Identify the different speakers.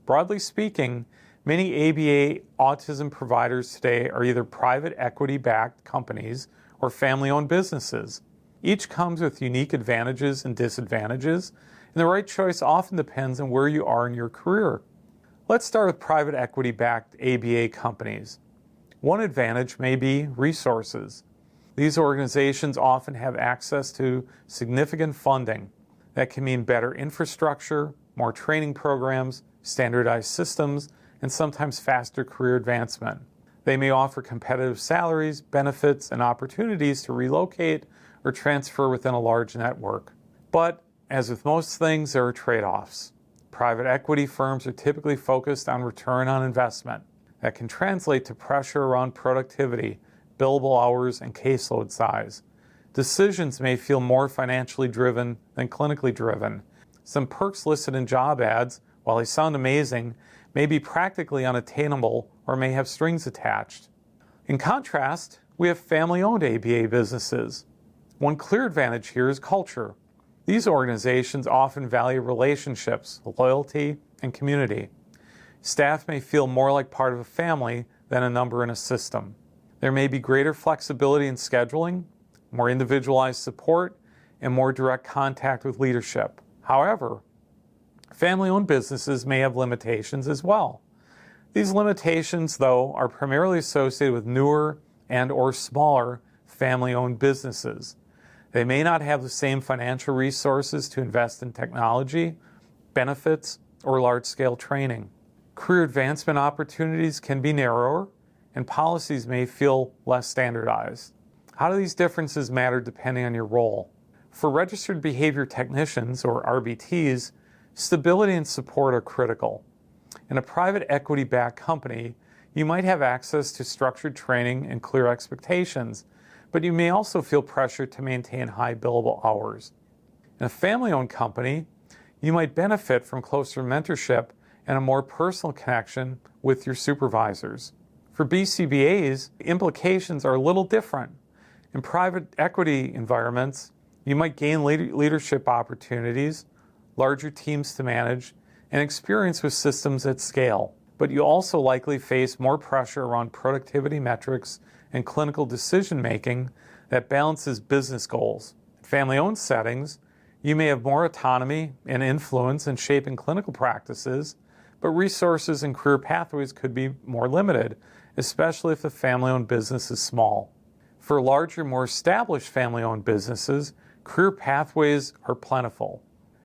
Speaker 1: Broadly speaking, many ABA autism providers today are either private equity-backed companies or family-owned businesses. Each comes with unique advantages and disadvantages, and the right choice often depends on where you are in your career. Let's start with private equity-backed ABA companies. One advantage may be resources. These organizations often have access to significant funding. That can mean better infrastructure, more training programs, standardized systems, and sometimes faster career advancement. They may offer competitive salaries, benefits, and opportunities to relocate or transfer within a large network. But, as with most things, there are trade-offs. Private equity firms are typically focused on return on investment. That can translate to pressure around productivity, billable hours, and caseload size. Decisions may feel more financially driven than clinically driven. Some perks listed in job ads, while they sound amazing, may be practically unattainable or may have strings attached. In contrast, we have family-owned ABA businesses. One clear advantage here is culture. These organizations often value relationships, loyalty, and community. Staff may feel more like part of a family than a number in a system. There may be greater flexibility in scheduling, more individualized support, and more direct contact with leadership. However, family-owned businesses may have limitations as well. These limitations, though, are primarily associated with newer and/or smaller family-owned businesses. They may not have the same financial resources to invest in technology, benefits, or large-scale training. Career advancement opportunities can be narrower, and policies may feel less standardized. How do these differences matter depending on your role? For registered behavior technicians, or RBTs, stability and support are critical. In a private equity-backed company, you might have access to structured training and clear expectations, but you may also feel pressure to maintain high billable hours. In a family-owned company, you might benefit from closer mentorship and a more personal connection with your supervisors. For BCBAs, the implications are a little different. In private equity environments, you might gain leadership opportunities, larger teams to manage, and experience with systems at scale. But you also likely face more pressure around productivity metrics and clinical decision-making that balances business goals. In family-owned settings, you may have more autonomy and influence in shaping clinical practices, but resources and career pathways could be more limited, especially if the family-owned business is small. For larger, more established family-owned businesses, career pathways are plentiful.